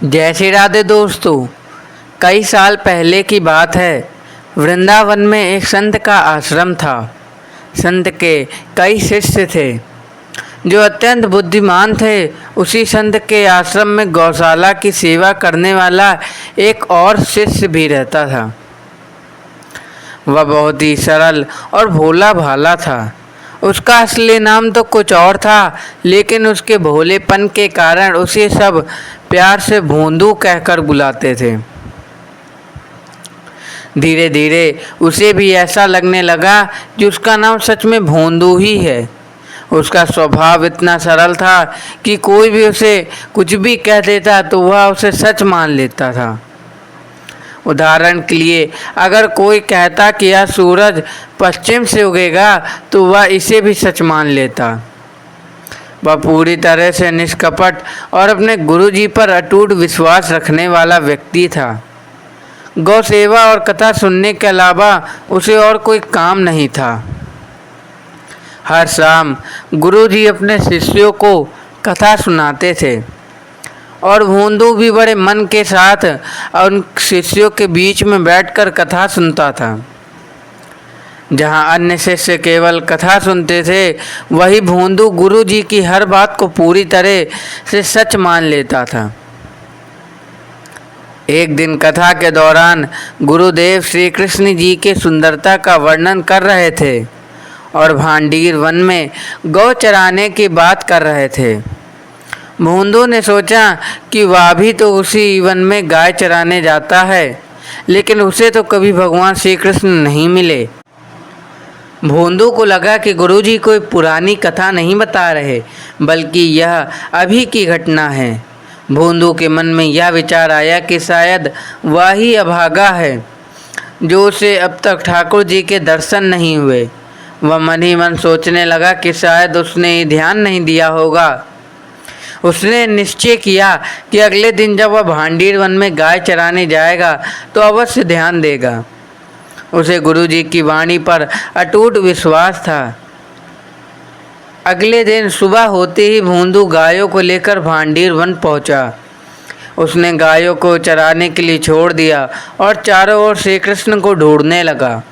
जय श्री राधे दोस्तों। कई साल पहले की बात है। वृंदावन में एक संत का आश्रम था। संत के कई शिष्य थे जो अत्यंत बुद्धिमान थे। उसी संत के आश्रम में गौशाला की सेवा करने वाला एक और शिष्य भी रहता था। वह बहुत ही सरल और भोला भाला था। उसका असली नाम तो कुछ और था, लेकिन उसके भोलेपन के कारण उसे सब प्यार से भोंदू कहकर बुलाते थे। धीरे धीरे उसे भी ऐसा लगने लगा कि उसका नाम सच में भोंदू ही है। उसका स्वभाव इतना सरल था कि कोई भी उसे कुछ भी कह देता तो वह उसे सच मान लेता था। उदाहरण के लिए, अगर कोई कहता कि यह सूरज पश्चिम से उगेगा तो वह इसे भी सच मान लेता। वह पूरी तरह से निष्कपट और अपने गुरुजी पर अटूट विश्वास रखने वाला व्यक्ति था। गौ सेवा और कथा सुनने के अलावा उसे और कोई काम नहीं था। हर शाम गुरुजी अपने शिष्यों को कथा सुनाते थे और भोंदू भी बड़े मन के साथ उन शिष्यों के बीच में बैठकर कथा सुनता था। जहाँ अन्य शिष्य केवल कथा सुनते थे, वही भोंदू गुरुजी की हर बात को पूरी तरह से सच मान लेता था। एक दिन कथा के दौरान गुरुदेव श्री कृष्ण जी के सुंदरता का वर्णन कर रहे थे और भांडीर वन में गौ चराने की बात कर रहे थे। भोंदू ने सोचा कि वह भी तो उसी वन में गाय चराने जाता है, लेकिन उसे तो कभी भगवान श्री कृष्ण नहीं मिले। भोंदू को लगा कि गुरुजी कोई पुरानी कथा नहीं बता रहे, बल्कि यह अभी की घटना है। भोंदू के मन में यह विचार आया कि शायद वह ही अभागा है जो उसे अब तक ठाकुर जी के दर्शन नहीं हुए। वह मन ही मन सोचने लगा कि शायद उसने ध्यान नहीं दिया होगा। उसने निश्चय किया कि अगले दिन जब वह भांडीर वन में गाय चराने जाएगा तो अवश्य ध्यान देगा। उसे गुरुजी की वाणी पर अटूट विश्वास था। अगले दिन सुबह होते ही भोंदू गायों को लेकर भांडीर वन पहुंचा। उसने गायों को चराने के लिए छोड़ दिया और चारों ओर श्री कृष्ण को ढूंढने लगा।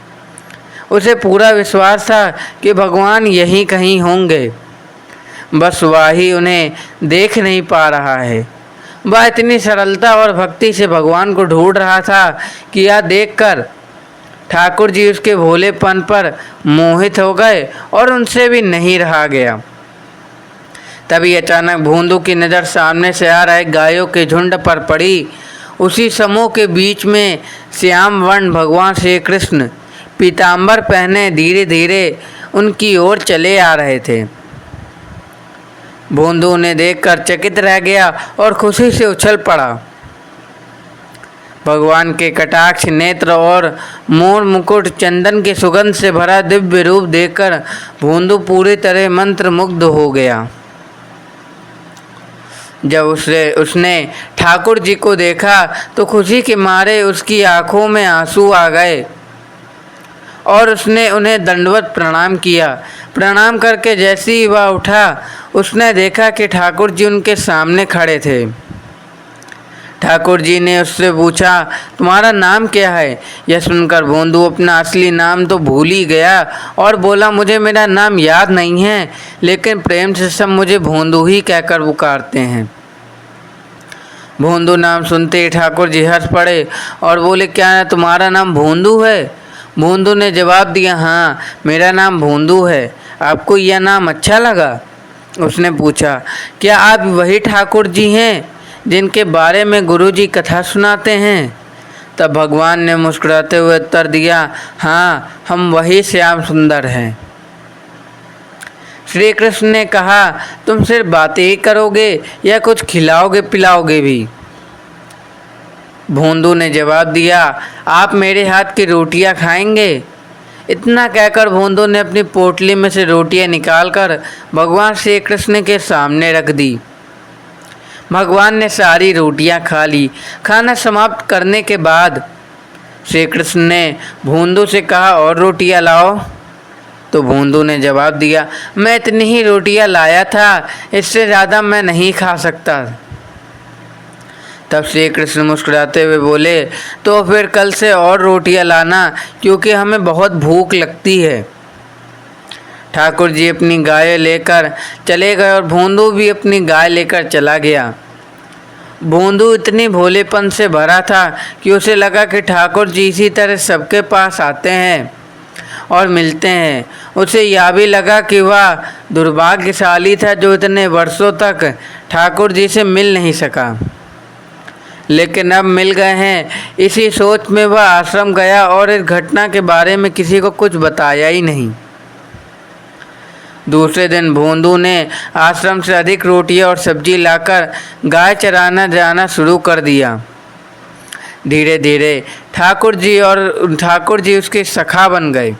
उसे पूरा विश्वास था कि भगवान यहीं कहीं होंगे, बस वह ही उन्हें देख नहीं पा रहा है। वह इतनी सरलता और भक्ति से भगवान को ढूंढ रहा था कि यह देखकर ठाकुर जी उसके भोलेपन पर मोहित हो गए और उनसे भी नहीं रहा गया। तभी अचानक भोंदू की नज़र सामने से आ रहे गायों के झुंड पर पड़ी। उसी समूह के बीच में श्याम वर्ण भगवान श्री कृष्ण पीताम्बर पहने धीरे धीरे उनकी ओर चले आ रहे थे। भोंदू उन्हें देखकर चकित रह गया और खुशी से उछल पड़ा। भगवान के कटाक्ष नेत्र और मोर मुकुट चंदन के सुगंध से भरा दिव्य रूप देखकर भोंदू पूरी तरह मंत्रमुग्ध हो गया। जब उसने ठाकुर जी को देखा तो खुशी के मारे उसकी आंखों में आंसू आ गए और उसने उन्हें दंडवत प्रणाम किया। प्रणाम करके जैसे ही वह उठा, उसने देखा कि ठाकुर जी उनके सामने खड़े थे। ठाकुर जी ने उससे पूछा, तुम्हारा नाम क्या है? यह सुनकर भोंदू अपना असली नाम तो भूल ही गया और बोला, मुझे मेरा नाम याद नहीं है, लेकिन प्रेम से सब मुझे भोंदू ही कहकर पुकारते हैं। भोंदू नाम सुनते ही ठाकुर जी हंस पड़े और बोले, क्या तुम्हारा नाम भोंदू है? भोंदू ने जवाब दिया, हाँ, मेरा नाम भोंदू है। आपको यह नाम अच्छा लगा? उसने पूछा, क्या आप वही ठाकुर जी हैं जिनके बारे में गुरुजी कथा सुनाते हैं? तब भगवान ने मुस्कुराते हुए उत्तर दिया, हाँ, हम वही श्याम सुंदर हैं। श्री कृष्ण ने कहा, तुम सिर्फ बातें ही करोगे या कुछ खिलाओगे पिलाओगे भी? भोंदू ने जवाब दिया, आप मेरे हाथ की रोटियां खाएंगे? इतना कहकर भोंदू ने अपनी पोटली में से रोटियां निकालकर भगवान श्री कृष्ण के सामने रख दी। भगवान ने सारी रोटियां खा ली। खाना समाप्त करने के बाद श्री कृष्ण ने भोंदू से कहा, और रोटियां लाओ। तो भोंदू ने जवाब दिया, मैं इतनी ही रोटियां लाया था, इससे ज़्यादा मैं नहीं खा सकता। तब श्री कृष्ण मुस्कुराते हुए बोले, तो फिर कल से और रोटियां लाना, क्योंकि हमें बहुत भूख लगती है। ठाकुर जी अपनी गाय लेकर चले गए और भोंदू भी अपनी गाय लेकर चला गया। भोंदू इतनी भोलेपन से भरा था कि उसे लगा कि ठाकुर जी इसी तरह सबके पास आते हैं और मिलते हैं। उसे यह भी लगा कि वह दुर्भाग्यशाली था जो इतने वर्षों तक ठाकुर जी से मिल नहीं सका, लेकिन अब मिल गए हैं। इसी सोच में वह आश्रम गया और इस घटना के बारे में किसी को कुछ बताया ही नहीं। दूसरे दिन भोंदू ने आश्रम से अधिक रोटियां और सब्जी लाकर गाय चराना जाना शुरू कर दिया। धीरे धीरे ठाकुर जी उसके सखा बन गए।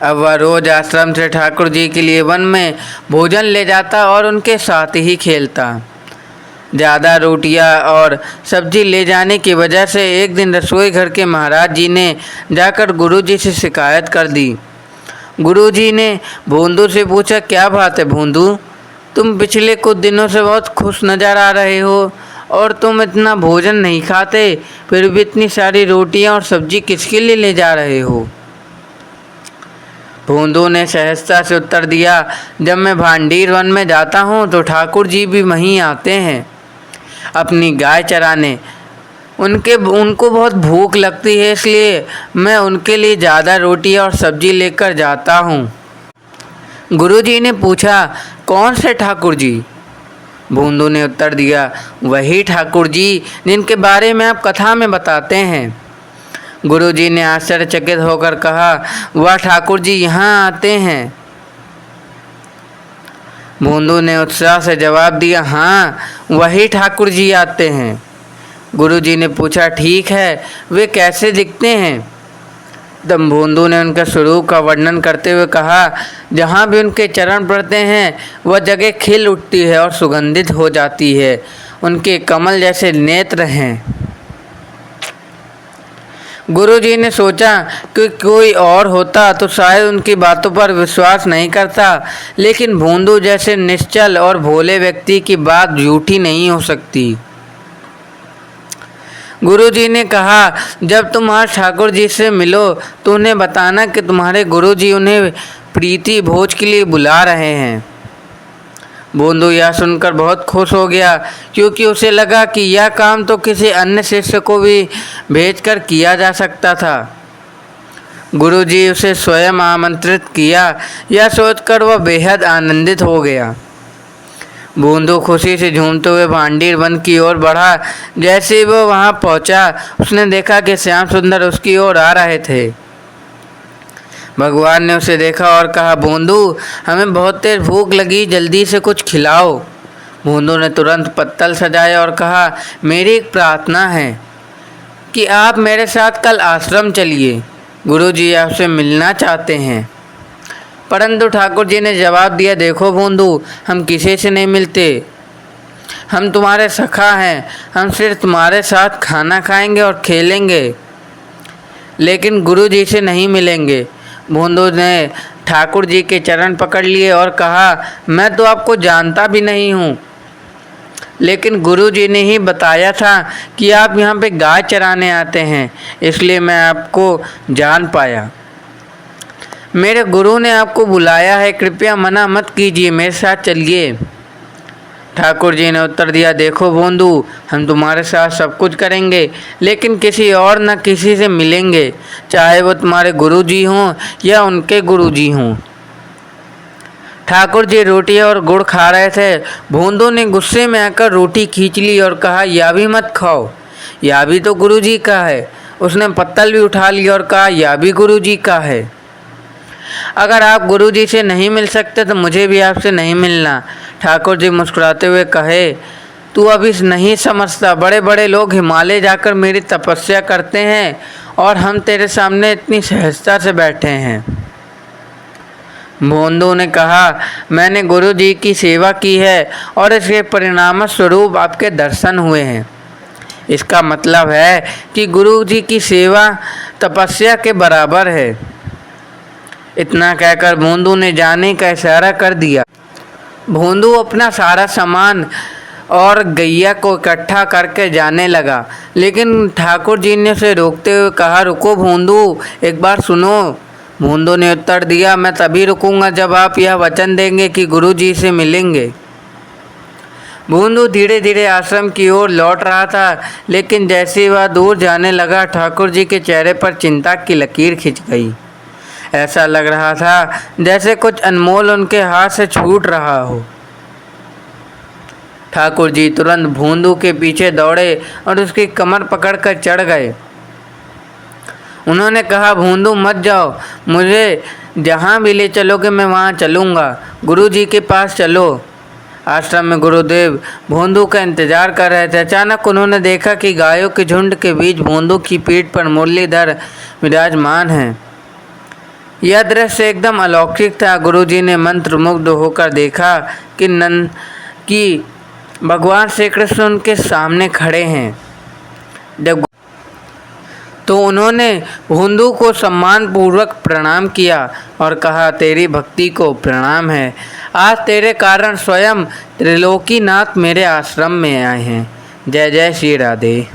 अब वह रोज आश्रम से ठाकुर जी के लिए वन में भोजन ले जाता और उनके साथ ही खेलता। ज़्यादा रोटियां और सब्जी ले जाने की वजह से एक दिन रसोई घर के महाराज जी ने जाकर गुरुजी से शिकायत कर दी। गुरुजी ने भोंदू से पूछा, क्या बात है भोंदू, तुम पिछले कुछ दिनों से बहुत खुश नज़र आ रहे हो और तुम इतना भोजन नहीं खाते, फिर भी इतनी सारी रोटियां और सब्जी किसके लिए ले जा रहे हो? भोंदू ने सहजता से उत्तर दिया, जब मैं भांडीर वन में जाता हूँ तो ठाकुर जी भी वहीं आते हैं अपनी गाय चराने। उनको बहुत भूख लगती है, इसलिए मैं उनके लिए ज़्यादा रोटी और सब्जी लेकर जाता हूँ। गुरुजी ने पूछा, कौन से ठाकुर जी? भोंदू ने उत्तर दिया, वही ठाकुर जी जिनके बारे में आप कथा में बताते हैं। गुरुजी ने आश्चर्यचकित होकर कहा, वह ठाकुर जी यहाँ आते हैं? भोंदू ने उत्साह से जवाब दिया, हाँ वही ठाकुर जी आते हैं। गुरुजी ने पूछा, ठीक है, वे कैसे दिखते हैं? तब भोंदू ने उनके स्वरूप का वर्णन करते हुए कहा, जहाँ भी उनके चरण पड़ते हैं वह जगह खिल उठती है और सुगंधित हो जाती है। उनके कमल जैसे नेत्र हैं। गुरुजी ने सोचा कि कोई और होता तो शायद उनकी बातों पर विश्वास नहीं करता, लेकिन भोंदू जैसे निश्चल और भोले व्यक्ति की बात झूठी नहीं हो सकती। गुरुजी ने कहा, जब तुम आज ठाकुर जी से मिलो तो उन्हें बताना कि तुम्हारे गुरुजी उन्हें प्रीति भोज के लिए बुला रहे हैं। भोंदू यह सुनकर बहुत खुश हो गया, क्योंकि उसे लगा कि यह काम तो किसी अन्य शिष्य को भी भेजकर किया जा सकता था। गुरुजी उसे स्वयं आमंत्रित किया, यह सोचकर वह बेहद आनंदित हो गया। भोंदू खुशी से झूमते हुए भांडीर वन की ओर बढ़ा। जैसे ही वो वहाँ पहुँचा, उसने देखा कि श्याम सुंदर उसकी ओर आ रहे थे। भगवान ने उसे देखा और कहा, भोंदू हमें बहुत तेज भूख लगी, जल्दी से कुछ खिलाओ। भोंदू ने तुरंत पत्तल सजाया और कहा, मेरी एक प्रार्थना है कि आप मेरे साथ कल आश्रम चलिए, गुरुजी आपसे मिलना चाहते हैं। परंतु ठाकुर जी ने जवाब दिया, देखो भोंदू, हम किसी से नहीं मिलते, हम तुम्हारे सखा हैं, हम सिर्फ तुम्हारे साथ खाना खाएंगे और खेलेंगे, लेकिन गुरु जी से नहीं मिलेंगे। भोंदू ने ठाकुर जी के चरण पकड़ लिए और कहा, मैं तो आपको जानता भी नहीं हूँ, लेकिन गुरु जी ने ही बताया था कि आप यहाँ पे गाय चराने आते हैं, इसलिए मैं आपको जान पाया। मेरे गुरु ने आपको बुलाया है, कृपया मना मत कीजिए, मेरे साथ चलिए। ठाकुर जी ने उत्तर दिया, देखो भोंदू, हम तुम्हारे साथ सब कुछ करेंगे, लेकिन किसी और न किसी से मिलेंगे, चाहे वो तुम्हारे गुरुजी हों या उनके गुरुजी हों। ठाकुर जी रोटी और गुड़ खा रहे थे। भोंदू ने गुस्से में आकर रोटी खींच ली और कहा, यह भी मत खाओ, यह भी तो गुरुजी का है। उसने पत्तल भी उठा लिया और कहा, यह भी गुरुजी का है। अगर आप गुरुजी से नहीं मिल सकते तो मुझे भी आपसे नहीं मिलना। ठाकुर जी मुस्कुराते हुए कहे, तू अभी नहीं समझता, बड़े बड़े लोग हिमालय जाकर मेरी तपस्या करते हैं और हम तेरे सामने इतनी सहजता से बैठे हैं। भोंदू ने कहा, मैंने गुरु जी की सेवा की है और इसके परिणाम स्वरूप आपके दर्शन हुए हैं। इसका मतलब है कि गुरु जी की सेवा तपस्या के बराबर है। इतना कहकर भोंदू ने जाने का इशारा कर दिया। भोंदू अपना सारा सामान और गैया को इकट्ठा करके जाने लगा, लेकिन ठाकुर जी ने उसे रोकते हुए कहा, रुको भोंदू, एक बार सुनो। भोंदू ने उत्तर दिया, मैं तभी रुकूंगा जब आप यह वचन देंगे कि गुरु जी से मिलेंगे। भोंदू धीरे धीरे आश्रम की ओर लौट रहा था, लेकिन जैसे ही वह दूर जाने लगा, ठाकुर जी के चेहरे पर चिंता की लकीर खिंच गई। ऐसा लग रहा था जैसे कुछ अनमोल उनके हाथ से छूट रहा हो। ठाकुर जी तुरंत भोंदू के पीछे दौड़े और उसकी कमर पकड़कर चढ़ गए। उन्होंने कहा, भोंदू मत जाओ, मुझे जहाँ भी ले चलोगे मैं वहाँ चलूँगा। गुरु जी के पास चलो। आश्रम में गुरुदेव भोंदू का इंतजार कर रहे थे। अचानक उन्होंने देखा कि गायों के झुंड के बीच भोंदू की पीठ पर मुरलीधर विराजमान हैं। यह दृश्य एकदम अलौकिक था। गुरुजी ने मंत्रमुग्ध होकर देखा कि भगवान श्री कृष्ण उनके सामने खड़े हैं। जब तो उन्होंने भोंदू को सम्मान पूर्वक प्रणाम किया और कहा, तेरी भक्ति को प्रणाम है। आज तेरे कारण स्वयं त्रिलोकीनाथ मेरे आश्रम में आए हैं। जय जय श्री राधे।